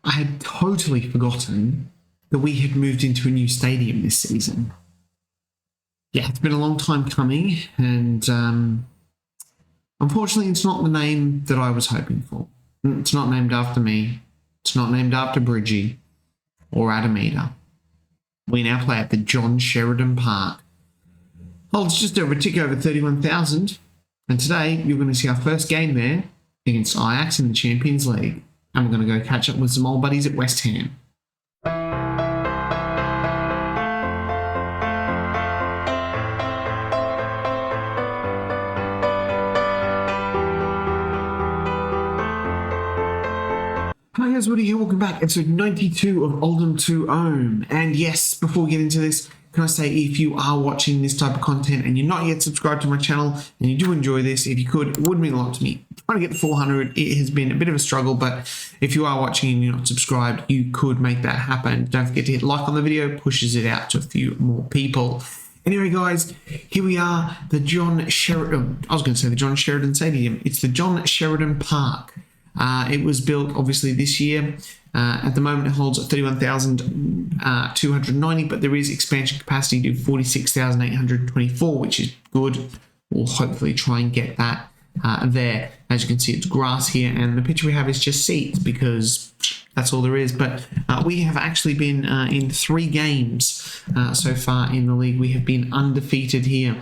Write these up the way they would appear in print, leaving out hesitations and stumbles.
I had totally forgotten that we had moved into a new stadium this season. Yeah, it's been a long time coming, and unfortunately it's not the name that I was hoping for. It's not named after me. It's not named after Bridgie or Adamita. We now play at the John Sheridan Park. Holds just over a tick over 31,000, and today you're going to see our first game there against Ajax in the Champions League, and we're going to go catch up with some old buddies at West Ham. Hi guys, Woody here, welcome back. Episode 92 of Oldham to Ohm. And yes, before we get into this, can I say if you are watching this type of content and you're not yet subscribed to my channel and you do enjoy this, if you could, it would mean a lot to me. Trying to get to 400, it has been a bit of a struggle, but if you are watching and you're not subscribed, you could make that happen. Don't forget to hit like on the video, pushes it out to a few more people. Anyway, guys, here we are, the John Sheridan, I was going to say the John Sheridan Stadium. It's the John Sheridan Park. It was built obviously this year. At the moment it holds 31,290, but there is expansion capacity to 46,824, which is good. We'll hopefully try and get that there. As you can see, it's grass here, and the picture we have is just seats because that's all there is. But we have actually been in 3 games so far in the league. We have been undefeated here.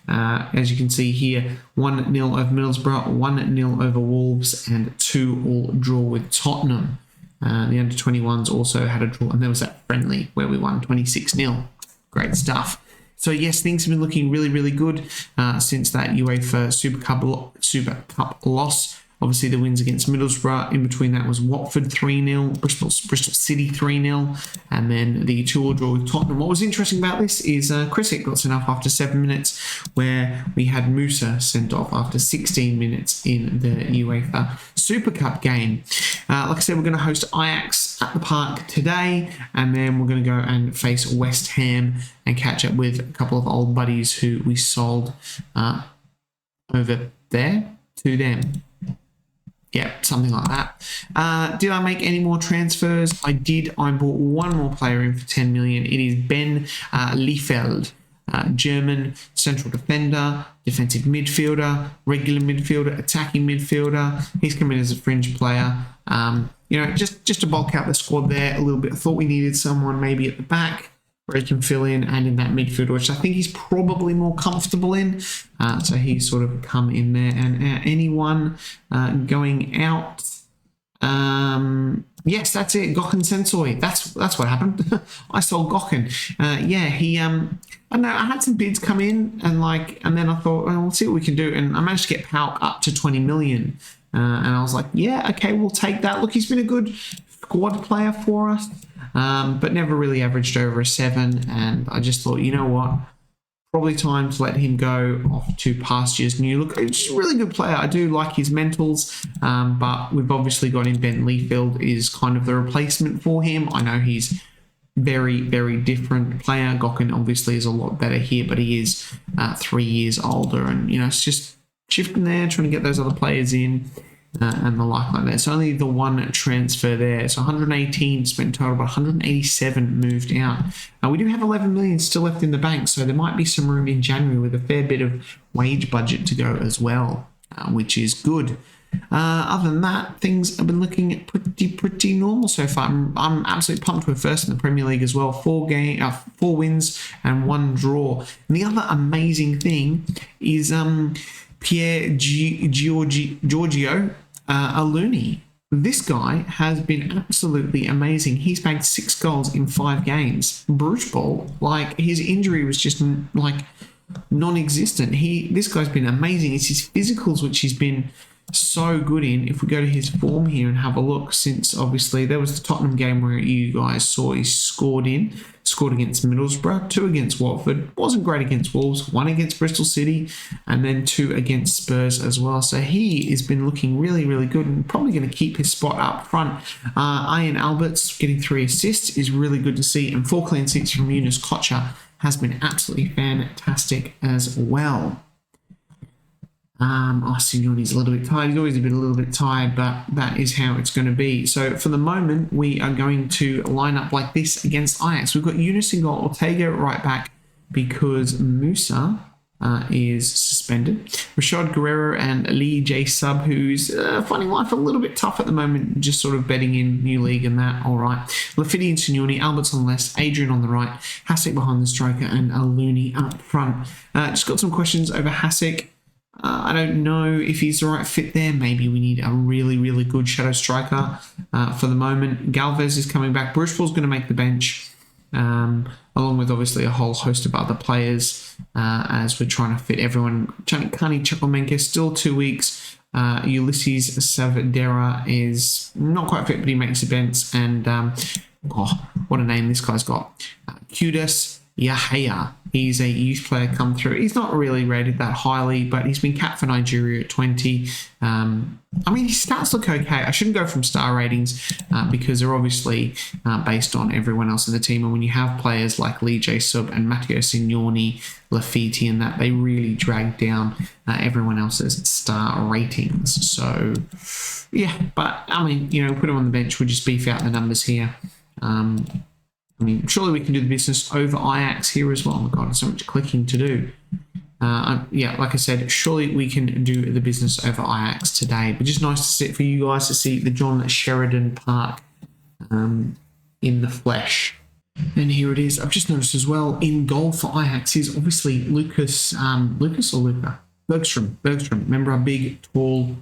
As you can see here, 1-0 over Middlesbrough, 1-0 over Wolves, and 2 all draw with Tottenham. The under-21s also had a draw, and there was that friendly where we won 26-0. Great stuff. So yes, things have been looking really, really good since that UEFA Super Cup loss. Obviously, the wins against Middlesbrough. In between that was Watford 3-0, Bristol City 3-0, and then the 2-all draw with Tottenham. What was interesting about this is Krissick got sent off after 7 minutes, where we had Musa sent off after 16 minutes in the UEFA Super Cup game. Like I said, we're going to host Ajax at the park today, and then we're going to go and face West Ham and catch up with a couple of old buddies who we sold over there to them. Yeah, something like that. Did I make any more transfers? I did. I bought one more player in for 10 million. It is Ben Liefeld, German central defender, defensive midfielder, regular midfielder, attacking midfielder. He's come in as a fringe player. Just to bulk out the squad there a little bit. I thought we needed someone maybe at the back where he can fill in, and in that midfield, which I think he's probably more comfortable in. So he's sort of come in there. And anyone going out? Yes, that's it. Gökhan Sensoy. That's what happened. I sold Gökhan. He. I don't know. I had some bids come in, and then I thought, well, we'll see what we can do. And I managed to get Pauk up to 20 million. And I was like, yeah, okay, we'll take that. Look, he's been a good squad player for us. But never really averaged over a 7, and I just thought, you know what, probably time to let him go off to pastures new. Look, he's a really good player. I do like his mentals, but we've obviously got in Ben Liefeld is kind of the replacement for him. I know he's very, very different player. Gökhan obviously is a lot better here, but he is 3 years older, and it's just shifting there, trying to get those other players in. And the like that. It's only the one transfer there. So 118 spent total, but 187 moved out. We do have 11 million still left in the bank, so there might be some room in January with a fair bit of wage budget to go as well, which is good. Other than that, things have been looking pretty normal so far. I'm absolutely pumped. We're first in the Premier League as well. 4 wins and 1 draw. And the other amazing thing is Pierre Giorgio Aluni. This guy has been absolutely amazing. He's bagged 6 goals in 5 games. Brutal. His injury was just non-existent. This guy's been amazing. It's his physicals which he's been so good in. If we go to his form here and have a look, since obviously there was the Tottenham game where you guys saw he scored against Middlesbrough, 2 against Watford, wasn't great against Wolves, 1 against Bristol City, and then 2 against Spurs as well. So he has been looking really, really good and probably going to keep his spot up front. Ian Alberts getting 3 assists is really good to see, and 4 clean sheets from Yunus Kocher has been absolutely fantastic as well. Signori's a little bit tired. He's always been a little bit tired, but that is how it's going to be. So for the moment, we are going to line up like this against Ajax. We've got Yunus in goal, Ortega at right back because Musa is suspended. Rashad Guerrero and Lee J. Sub, who's finding life a little bit tough at the moment, just sort of betting in new league and that. All right. Lafiti and Signori, Albert's on the left, Adrian on the right, Hasek behind the striker, and Aluni up front. Just got some questions over Hasek. I don't know if he's the right fit there. Maybe we need a really, really good shadow striker for the moment. Galvez is coming back. Brucheful's going to make the bench, along with obviously a whole host of other players as we're trying to fit everyone. Kani Chukwuemeka still 2 weeks. Ulysses Savadera is not quite fit, but he makes the bench. And what a name this guy's got. Kudas Yahaya. He's a youth player come through. He's not really rated that highly, but he's been capped for Nigeria at 20. His stats look okay. I shouldn't go from star ratings because they're obviously based on everyone else in the team. And when you have players like Lee J. Sub and Matteo Signori, Lafiti, and that, they really drag down everyone else's star ratings. So, yeah, but put him on the bench. We'll just beef out the numbers here. Surely we can do the business over Ajax here as well. Oh my God, there's so much clicking to do. Like I said, surely we can do the business over Ajax today. But just nice to see for you guys to see the John Sheridan Park in the flesh. And here it is. I've just noticed as well, in goal for Ajax is obviously Lucas Bergstrom. Remember our big, tall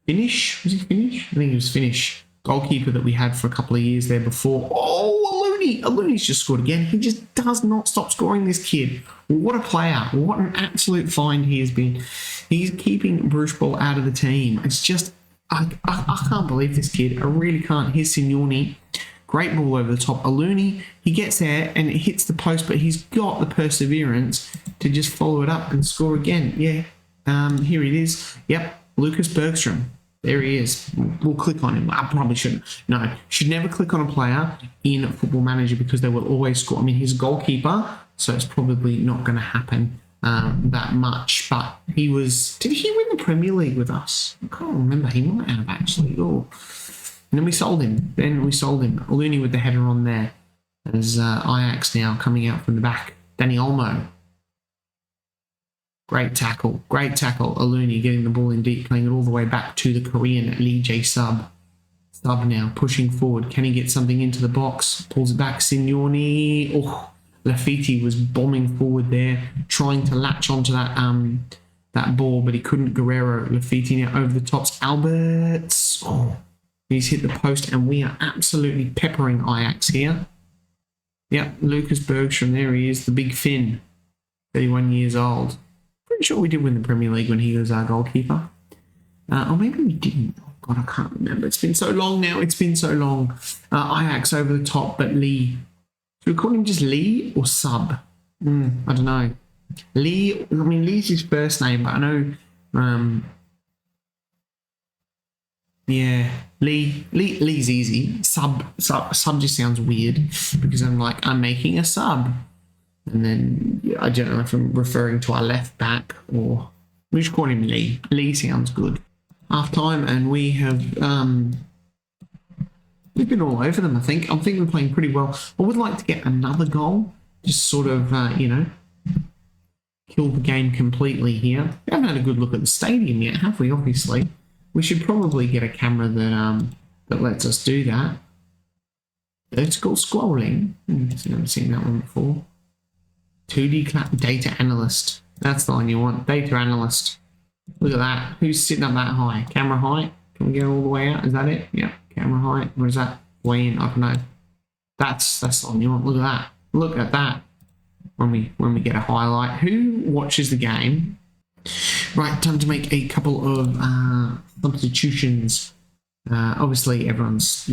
Finnish? Was he Finnish? I think he was Finnish. Goalkeeper that we had for a couple of years there before. Aluni's just scored again. He just does not stop scoring, this kid. What a player. What an absolute find he has been. He's keeping Bruce Ball out of the team. It's just, I can't believe this kid. I really can't. Here's Signori. Great ball over the top. Aluni, he gets there and it hits the post, but he's got the perseverance to just follow it up and score again. Yeah. Here it is. Yep. Lucas Bergstrom. There he is. We'll click on him. I probably shouldn't. No, should never click on a player in Football Manager because they will always score. He's a goalkeeper, so it's probably not going to happen that much. But he was... Did he win the Premier League with us? I can't remember. He might have, actually. Oh. And then we sold him. Aluni with the header on there. There's Ajax now coming out from the back. Danny Olmo. Great tackle. Aluni getting the ball in deep, playing it all the way back to the Korean Lee J. Sub. Sub now pushing forward. Can he get something into the box? Pulls it back. Signori. Oh, Lafiti was bombing forward there, trying to latch onto that ball, but he couldn't. Guerrero. Lafiti now over the tops. Alberts. Oh, he's hit the post, and we are absolutely peppering Ajax here. Yep, Lucas Bergstrom. There he is, the big Finn. 31 years old. Pretty sure we did win the Premier League when he was our goalkeeper. Or maybe we didn't. Oh God, I can't remember. It's been so long now. Ajax over the top, but Lee. Should we call him just Lee or Sub? I don't know. Lee, Lee's his first name, but I know... Lee's easy. Sub just sounds weird because I'm making a sub. And then, I don't know if I'm referring to our left back or... We just call him Lee. Lee sounds good. Half time, and we have... we've been all over them, I think. I think we're playing pretty well. I would like to get another goal. Just sort of, kill the game completely here. We haven't had a good look at the stadium yet, have we? Obviously. We should probably get a camera that lets us do that. Vertical scrolling. I've never seen that one before. 2D data analyst. That's the one you want. Data analyst. Look at that. Who's sitting up that high? Camera height. Can we get all the way out? Is that it? Yeah. Camera height. Or is that way in? I don't know. That's the one you want. Look at that. Look at that. When we get a highlight. Who watches the game? Right. Time to make a couple of substitutions. Obviously, everyone's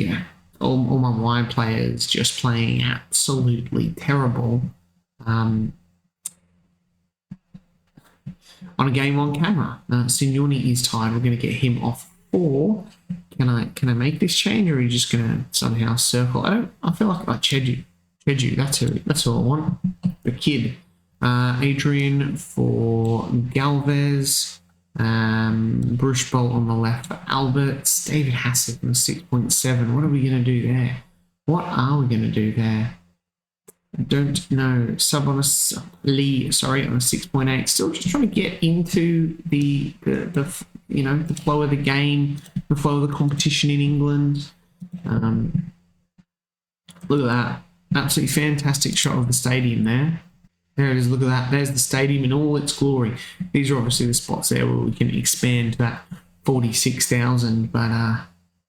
all my wide players just playing absolutely terrible. On a game on camera. Signori is tired. We're going to get him off 4. Can I make this change, or are you just going to somehow circle? I feel like Cheju. That's all I want. The kid. Adrian for Galvez. Bruce Bolt on the left for Alberts. David Hassett on 6.7. What are we going to do there? What are we going to do there? I don't know. Sub on a Lee, sorry, on a 6.8. Still just trying to get into the flow of the game, the flow of the competition in England. Look at that. Absolutely fantastic shot of the stadium there. There it is, look at that. There's the stadium in all its glory. These are obviously the spots there where we can expand that 46,000. But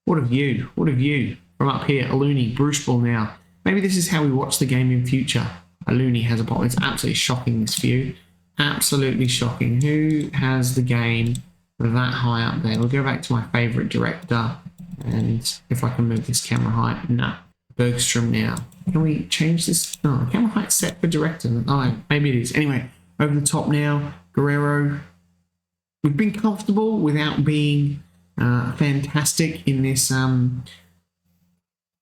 what a view. What a view. From up here, Aluni, Bruce Ball now. Maybe this is how we watch the game in future. Aluni has a ball. It's absolutely shocking, this view. Absolutely shocking. Who has the game that high up there? We'll go back to my favourite director. And if I can move this camera height. No. Bergstrom now. Can we change this? No, camera height set for director. Oh, maybe it is. Anyway, over the top now. Guerrero. We've been comfortable without being fantastic in this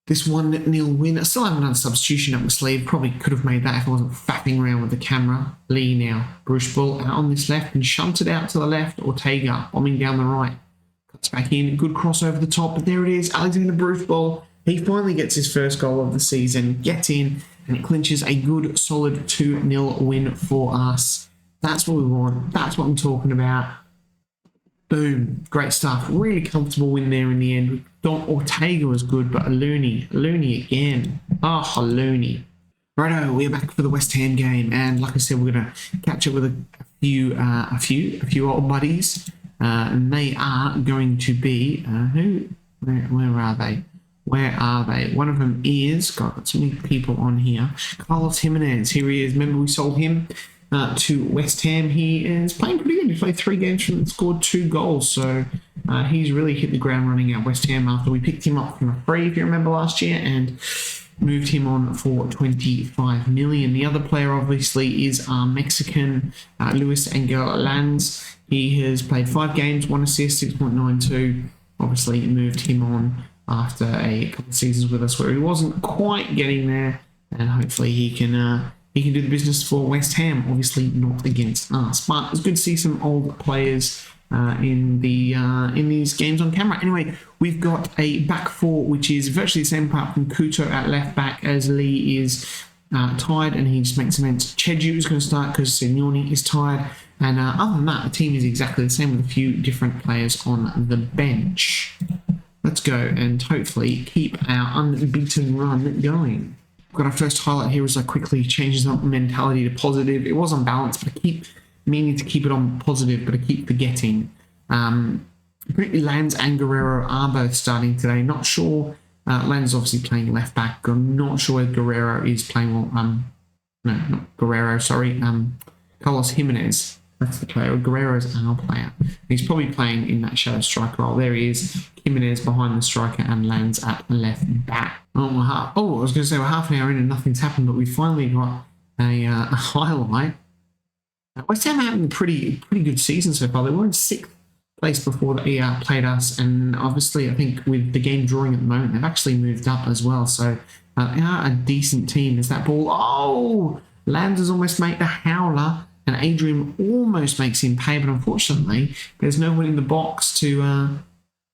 this 1-0 win. I still haven't done a substitution up my sleeve. Probably could have made that if I wasn't faffing around with the camera. Lee now. Bruce Ball out on this left and shunted out to the left. Ortega bombing down the right. Cuts back in. Good cross over the top. But there it is. Alexander Bruce Ball. He finally gets his first goal of the season. Gets in and it clinches a good solid 2-0 win for us. That's what we want. That's what I'm talking about. Boom. Great stuff. Really comfortable win there in the end. Don Ortega was good, but Aluni again. Oh, Aluni. Righto, we're back for the West Ham game, and like I said, we're gonna catch up with a few old buddies, and they are going to be where are they? Where are they? One of them is got so many people on here. Carlos Jimenez. Here he is. Remember we sold him to West Ham. He is playing pretty good. He played 3 games and scored 2 goals. So he's really hit the ground running at West Ham after we picked him up from a free, if you remember last year, and moved him on for 25 million. The other player obviously is Mexican Luis Angel Lanz. He has played 5 games, 1 assist, 6.92. Obviously moved him on after a couple of seasons with us where he wasn't quite getting there, and hopefully he can do the business for West Ham, obviously not against us. But it's good to see some old players in these games on camera. Anyway, we've got a back 4, which is virtually the same apart from Kuto at left back, as Lee is tired and he just makes amends. Cheju is going to start because Signoni is tired. And other than that, the team is exactly the same with a few different players on the bench. Let's go and hopefully keep our unbeaten run going. We've got our first highlight here as I quickly changes up mentality to positive. It was unbalanced, but I keep meaning to keep it on positive, but I keep forgetting. Apparently Lanz and Guerrero are both starting today. Not sure. Lanz is obviously playing left back. I'm not sure if Guerrero is playing. No, not Guerrero. Sorry. Carlos Jimenez. That's the player. Guerrero's our player. He's probably playing in that shadow striker role. There he is. Jimenez behind the striker and Lanz at left back. I was going to say we're half an hour in and nothing's happened, but we finally got a highlight. West Ham having a pretty good season so far. They were in 6th place before they played us, and obviously I think with the game drawing at the moment, they've actually moved up as well. So they are a decent team. There's that ball. Oh, Lanz has almost made the howler. And Adrian almost makes him pay, but unfortunately, there's no one in the box to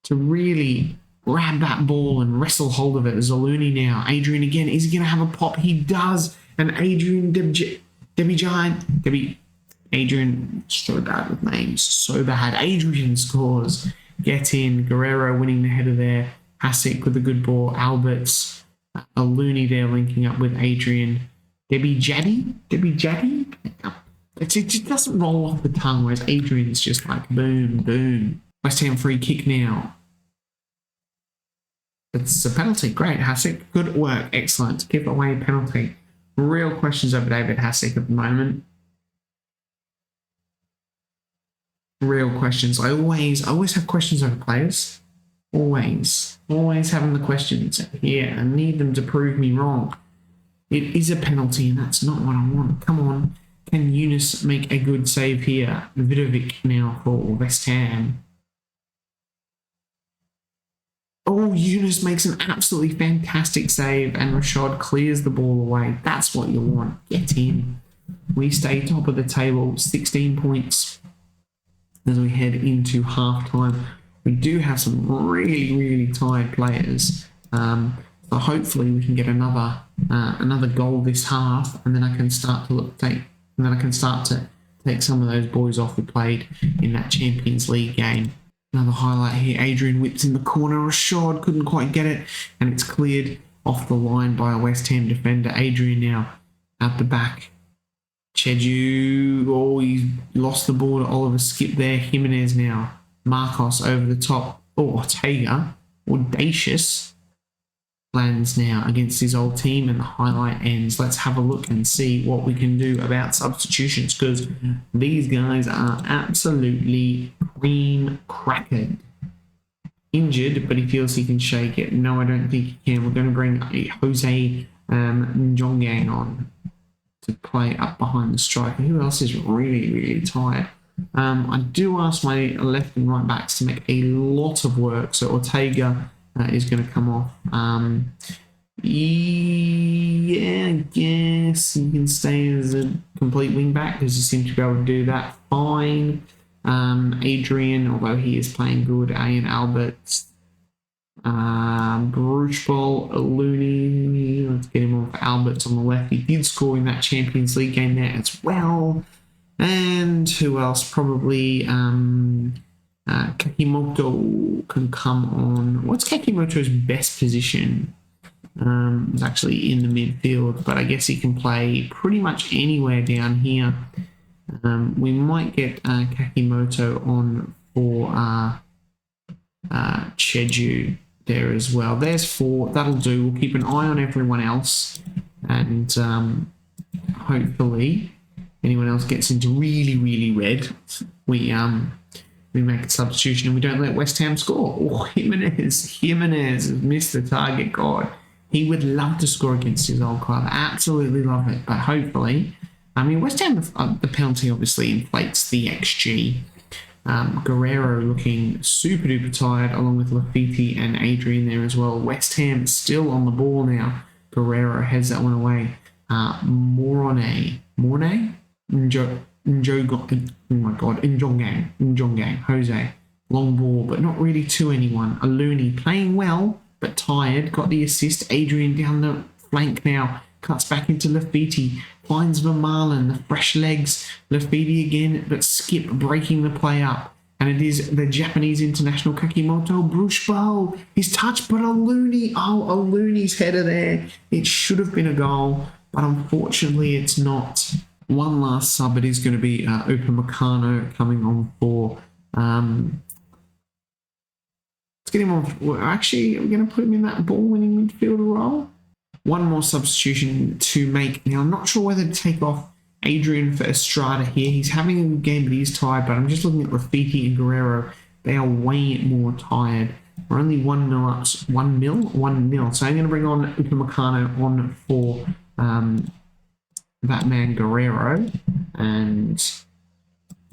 really grab that ball and wrestle hold of it. There's Aluni now. Adrian again. Is he going to have a pop? He does. And Adrian, Adrian, so bad with names. So bad. Adrian scores. Get in. Guerrero winning the header there. Hasek with a good ball. Alberts. Aluni there linking up with Adrian. Debbie Jaddy. It just doesn't roll off the tongue, whereas Adrian's just like boom, boom. West Ham free kick now. It's a penalty. Great, Hasek. Good work. Excellent. Give away a penalty. Real questions over David Hasek at the moment. Real questions. I always have questions over players. Always having the questions here. I need them to prove me wrong. It is a penalty, and that's not what I want. Come on. Can Yunus make a good save here? Vidovic now for West Ham. Oh, Yunus makes an absolutely fantastic save and Rashad clears the ball away. That's what you want. Get in. We stay top of the table, 16 points. as we head into halftime. We do have some really tired players, so hopefully we can get another goal this half, and then I can start to take some of those boys off who played in that Champions League game. Another highlight here, Adrian whips in the corner, Rashad couldn't quite get it, and it's cleared off the line by a West Ham defender. Adrian now out the back. Cheju, he lost the ball to Oliver Skip there. Jimenez now. Marcos over the top. Ortega, audacious, lands now against his old team, and the highlight ends. Let's have a look and see what we can do about substitutions, because these guys are absolutely cream crackered. Injured, but he feels he can shake it. No, I don't think he can. We're going to bring Jose Njongang on to play up behind the striker. Who else is really tired? I do ask my left and right backs to make a lot of work, so Ortega is going to come off. Yeah, I guess he can stay as a complete wing back because he seems to be able to do that fine. Adrian, although he is playing good. Ian Alberts, Bruchball, Looney. Let's get him off Alberts on the left. He did score in that Champions League game there as well. And who else? Probably Kakimoto can come on. What's Kakimoto's best position? It's actually in the midfield, but I guess he can play pretty much anywhere down here. We might get Kakimoto on for Cheju there as well. There's 4. That'll do. We'll keep an eye on everyone else, and hopefully anyone else gets into really red, we make a substitution and we don't let West Ham score. Jimenez has missed the target. God, he would love to score against his old club. Absolutely love it. But hopefully, West Ham, the penalty obviously inflates the XG. Guerrero looking super duper tired, along with Lafiti and Adrian there as well. West Ham still on the ball now. Guerrero heads that one away. Njongang, Jose, long ball, but not really to anyone. Looney playing well, but tired, got the assist. Adrian down the flank now, cuts back into Lafiti, finds Vermaelen, the fresh legs. Lafiti again, but Skip breaking the play up. And it is the Japanese international Kakimoto. Bruchball, his touch, but a Looney's header there. It should have been a goal, but unfortunately it's not. One last sub, it is going to be Upamecano coming on for... let's get him on... Actually, we're going to put him in that ball-winning midfielder role. One more substitution to make. Now, I'm not sure whether to take off Adrian for Estrada here. He's having a good game, but he's tired. But I'm just looking at Lafiti and Guerrero. They are way more tired. We're only 1-0 up. 1-0? So I'm going to bring on Upamecano on for... that man Guerrero, and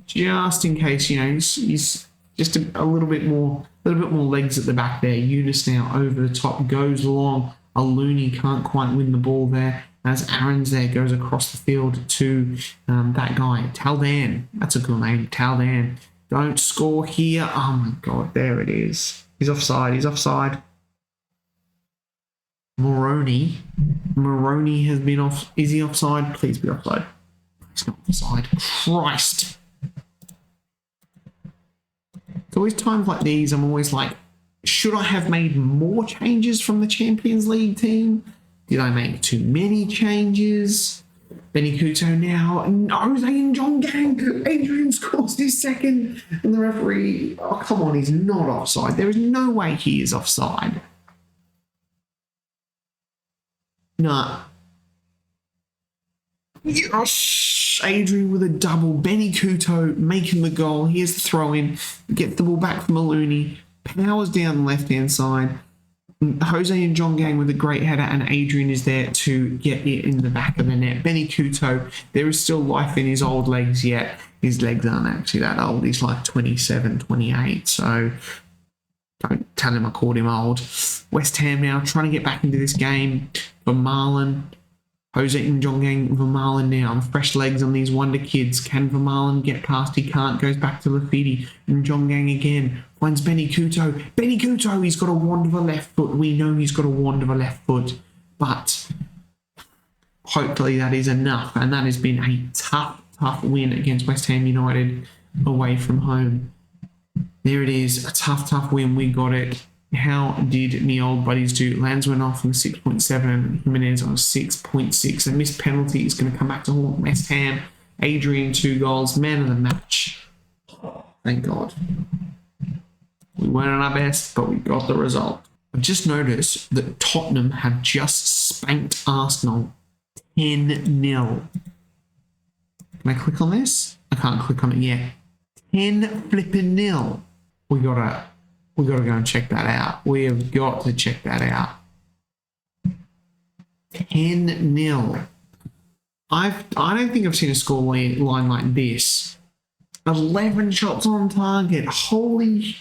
just in case, he's just a little bit more legs at the back there. Eunice now over the top, goes long. Looney can't quite win the ball there, as Aaron's there goes across the field to that guy, Taldan. That's a good name, Taldan. Don't score here. Oh my God, there it is. He's offside. Moroni has been off. Is he offside? Please be offside. He's not offside. Christ. It's always times like these, I'm always like, should I have made more changes from the Champions League team? Did I make too many changes? Benny Couto now. Jose Njongang. Adrian scores his second. And the referee, oh, come on, he's not offside. There is no way he is offside. Nah. Yes, Adrian with a double. Benny Couto making the goal. Here's the throw in. Gets the ball back from Looney. Powers down the left-hand side. Jose Njongang with a great header, and Adrian is there to get it in the back of the net. Benny Couto, there is still life in his old legs yet. His legs aren't actually that old. He's like 27, 28, so don't tell him I called him old. West Ham now trying to get back into this game. Vermaelen, Jose Njongang Vermaelen now. Fresh legs on these wonder kids. Can Vermaelen get past? He can't. Goes back to Lafiti. Njongang again. Finds Benny Couto. Benny Couto, he's got a wand of a left foot. We know he's got a wand of a left foot. But hopefully that is enough. And that has been a tough win against West Ham United away from home. There it is. A tough win. We got it. How did me old buddies do? Lands went off on 6.7 and Jimenez on 6.6. A missed penalty is going to come back to haunt West Ham. Adrian, 2 goals. Man of the match. Thank God. We weren't at our best, but we got the result. I've just noticed that Tottenham have just spanked Arsenal 10-0. Can I click on this? I can't click on it yet. 10-0. We gotta go and check that out. We have got to check that out. 10-0. I don't think I've seen a score line like this. 11 shots on target. Holy.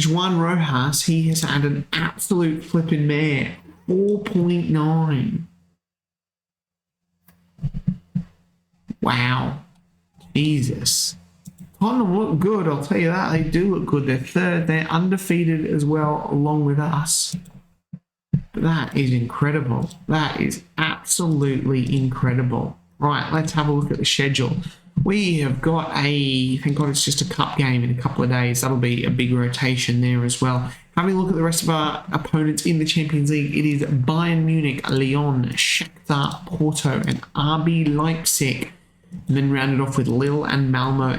Juan Rojas, he has had an absolute flipping mare. 4.9. Wow. Jesus. Tottenham look good, I'll tell you that. They do look good. They're third. They're undefeated as well, along with us. But that is incredible. That is absolutely incredible. Right, let's have a look at the schedule. We have got thank God it's just a cup game in a couple of days. That'll be a big rotation there as well. Having a look at the rest of our opponents in the Champions League, it is Bayern Munich, Lyon, Shakhtar, Porto, and RB Leipzig. And then rounded off with Lille and Malmo.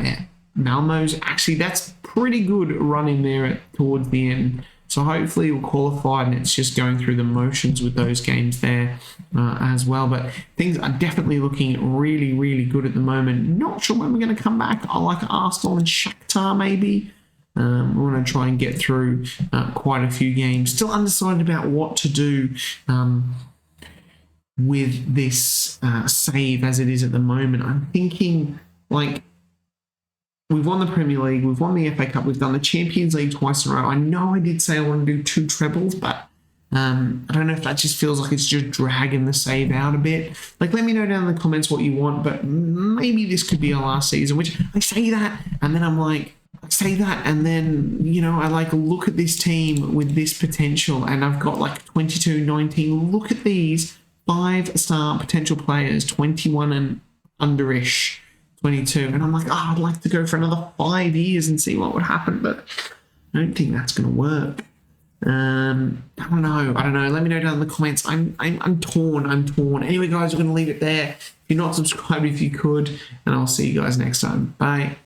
Malmo's actually, that's pretty good running there towards the end. So hopefully we'll qualify, and it's just going through the motions with those games there as well. But things are definitely looking really, really good at the moment. Not sure when we're going to come back. I like Arsenal and Shakhtar maybe. We're going to try and get through quite a few games. Still undecided about what to do with this save as it is at the moment. I'm thinking, like, we've won the Premier League, we've won the FA Cup, we've done the Champions League twice in a row. I know I did say I want to do 2 trebles, but I don't know if that just feels like it's just dragging the save out a bit. Like, let me know down in the comments what you want, but maybe this could be our last season, which I say that, and then I'm like, I say that, and then, you know, I like look at this team with this potential, and I've got like 22, 19. Look at these 5-star potential players, 21 and underish. 22, and I'm like, I'd like to go for another 5 years and see what would happen, but I don't think that's going to work. I don't know. Let me know down in the comments. I'm torn. Anyway, guys, we're going to leave it there. If you're not subscribed, if you could, and I'll see you guys next time. Bye.